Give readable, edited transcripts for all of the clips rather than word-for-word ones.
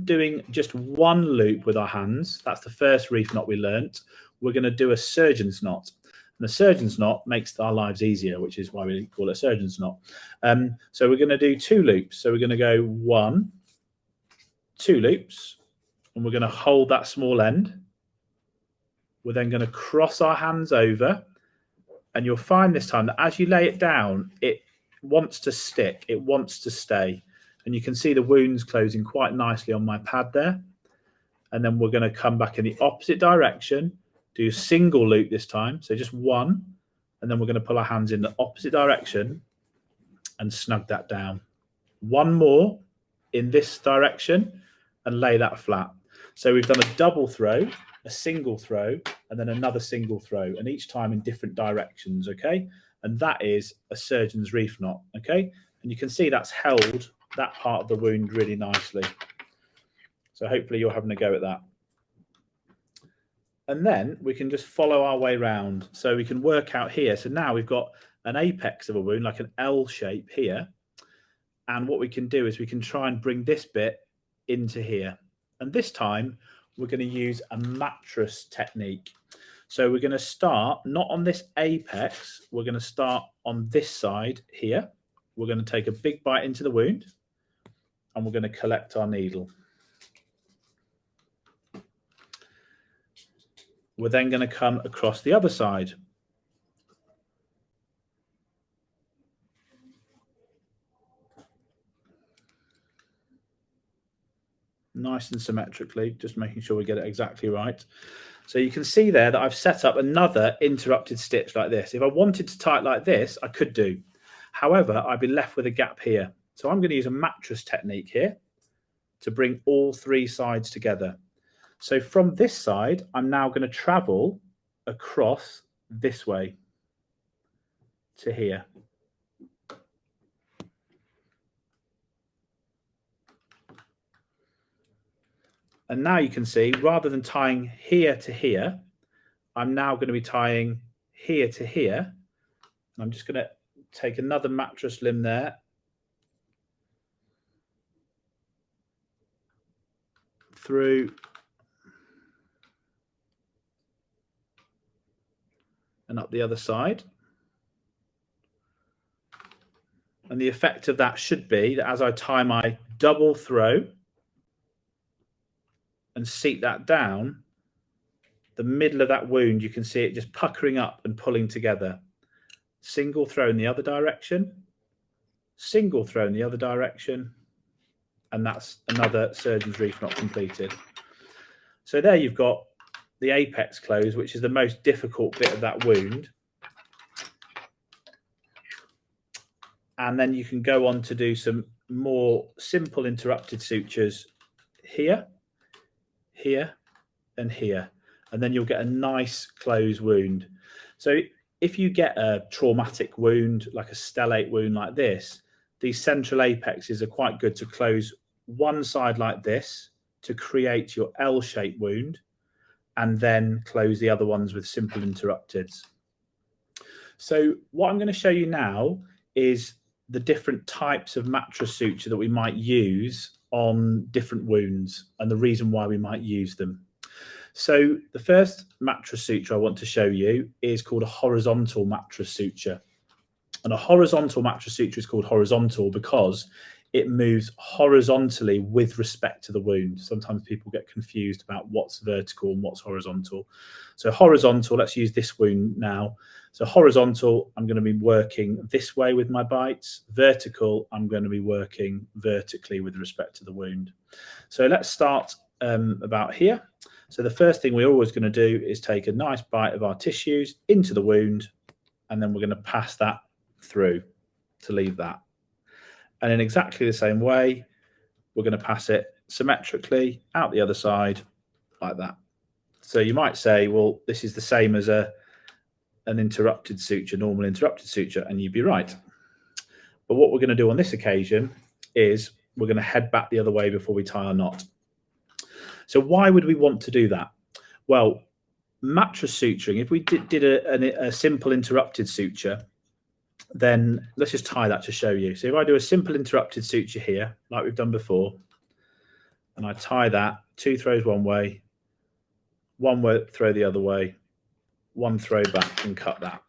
doing just one loop with our hands, that's the first reef knot we learnt, we're going to do a surgeon's knot. And the surgeon's knot makes our lives easier, which is why we call it a surgeon's knot. So we're going to do 2 loops. So we're going to go 1, 2 loops, and we're going to hold that small end. We're then going to cross our hands over, and you'll find this time that as you lay it down, it wants to stick, it wants to stay. And you can see the wounds closing quite nicely on my pad there. And then we're going to come back in the opposite direction, do a single loop this time, so just 1, and then we're going to pull our hands in the opposite direction and snug that down. 1 more in this direction and lay that flat. So we've done a double throw, a single throw, and then another single throw, and each time in different directions, okay? And that is a surgeon's reef knot, okay? And you can see that's held that part of the wound really nicely. So hopefully you're having a go at that. And then we can just follow our way around. So we can work out here. So now we've got an apex of a wound, like an L shape here. And what we can do is we can try and bring this bit into here. And this time we're going to use a mattress technique. So we're going to start not on this apex. We're going to start on this side here. We're going to take a big bite into the wound, and we're going to collect our needle. We're then going to come across the other side. Nice and symmetrically, just making sure we get it exactly right. So you can see there that I've set up another interrupted stitch like this. If I wanted to tie it like this, I could do. However, I'd be left with a gap here. So I'm going to use a mattress technique here to bring all 3 sides together. So from this side, I'm now going to travel across this way to here. And now you can see, rather than tying here to here, I'm now going to be tying here to here. And I'm just going to take another mattress limb there. Through. And up the other side. And the effect of that should be that as I tie my double throw and seat that down, the middle of that wound, you can see it just puckering up and pulling together. Single throw in the other direction, single throw in the other direction, and that's another surgeon's reef knot completed. So there you've got the apex close, which is the most difficult bit of that wound. And then you can go on to do some more simple interrupted sutures here, here, and here. And then you'll get a nice closed wound. So if you get a traumatic wound, like a stellate wound like this, these central apexes are quite good to close one side like this to create your L-shaped wound, and then close the other ones with simple interrupteds. So what I'm going to show you now is the different types of mattress suture that we might use on different wounds and the reason why we might use them. So the first mattress suture I want to show you is called a horizontal mattress suture. And a horizontal mattress suture is called horizontal because it moves horizontally with respect to the wound. Sometimes people get confused about what's vertical and what's horizontal. So horizontal, let's use this wound now. So horizontal, I'm going to be working this way with my bites. Vertical, I'm going to be working vertically with respect to the wound. So let's start about here. So the first thing we're always going to do is take a nice bite of our tissues into the wound, and then we're going to pass that through to leave that. And in exactly the same way, we're going to pass it symmetrically out the other side like that. So you might say, well, this is the same as an interrupted suture, normal interrupted suture, and you'd be right. But what we're going to do on this occasion is we're going to head back the other way before we tie our knot. So why would we want to do that? Well, mattress suturing, if we did a simple interrupted suture, then let's just tie that to show you. So if I do a simple interrupted suture here, like we've done before, and I tie that 2 throws one way, 1 throw the other way, 1 throw back, and cut that.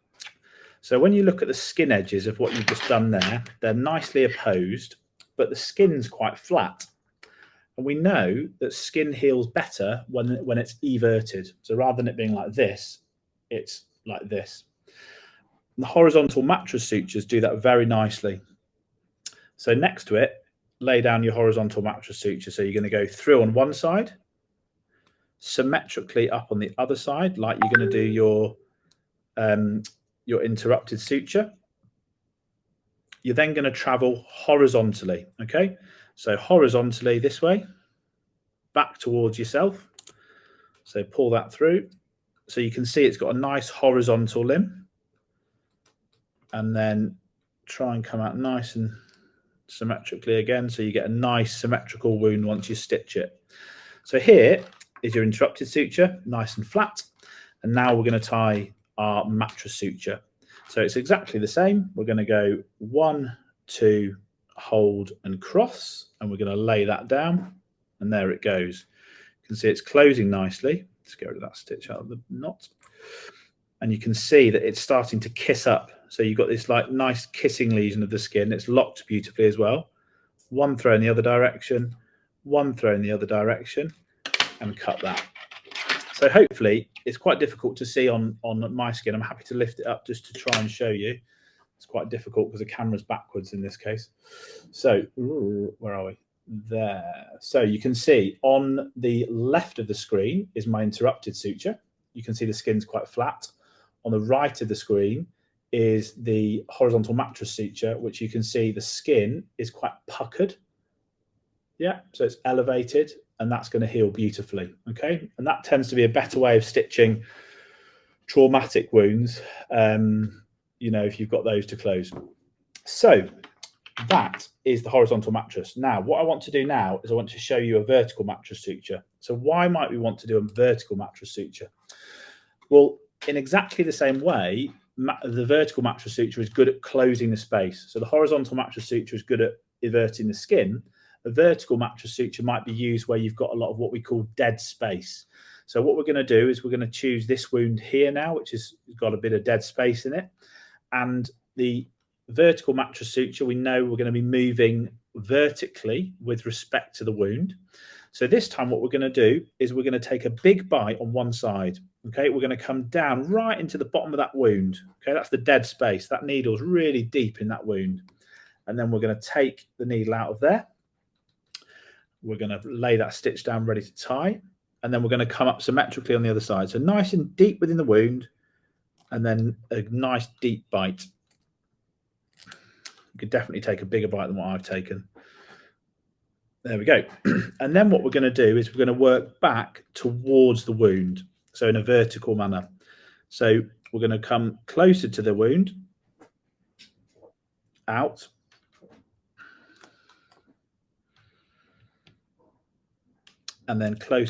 So when you look at the skin edges of what you've just done there, they're nicely opposed, but the skin's quite flat. And we know that skin heals better when it's everted. So rather than it being like this, it's like this. And the horizontal mattress sutures do that very nicely. So next to it, lay down your horizontal mattress suture. So you're going to go through on one side, symmetrically up on the other side, like you're going to do your interrupted suture. You're then going to travel horizontally, okay? So horizontally this way, back towards yourself. So pull that through. So you can see it's got a nice horizontal limb. And then try and come out nice and symmetrically again, so you get a nice symmetrical wound once you stitch it. So here is your interrupted suture, nice and flat. And now we're going to tie our mattress suture. So it's exactly the same. We're going to go 1, 2, hold and cross, and we're going to lay that down, and there it goes. You can see it's closing nicely. Let's get rid of that stitch out of the knot. And you can see that it's starting to kiss up. So you've got this like nice kissing lesion of the skin. It's locked beautifully as well. 1 throw in the other direction, 1 throw in the other direction, and cut that. So hopefully it's quite difficult to see on my skin. I'm happy to lift it up just to try and show you. It's quite difficult because the camera's backwards in this case. So where are we? There. So you can see on the left of the screen is my interrupted suture. You can see the skin's quite flat. On the right of the screen is the horizontal mattress suture, which you can see the skin is quite puckered. Yeah, so it's elevated, and that's going to heal beautifully. Okay, and that tends to be a better way of stitching traumatic wounds, you know, if you've got those to close. So that is the horizontal mattress. Now, what I want to do now is I want to show you a vertical mattress suture. So why might we want to do a vertical mattress suture? Well, in exactly the same way, the vertical mattress suture is good at closing the space. So the horizontal mattress suture is good at everting the skin. A vertical mattress suture might be used where you've got a lot of what we call dead space. So what we're going to do is we're going to choose this wound here now, which has got a bit of dead space in it. And the vertical mattress suture, we know we're going to be moving vertically with respect to the wound. So this time what we're going to do is we're going to take a big bite on one side. Okay, we're going to come down right into the bottom of that wound. Okay, that's the dead space. That needle's really deep in that wound. And then we're going to take the needle out of there. We're going to lay that stitch down ready to tie. And then we're going to come up symmetrically on the other side. So nice and deep within the wound. And then a nice deep bite. You could definitely take a bigger bite than what I've taken. There we go. And then what we're going to do is we're going to work back towards the wound. So in a vertical manner. So we're going to come closer to the wound. Out. And then closer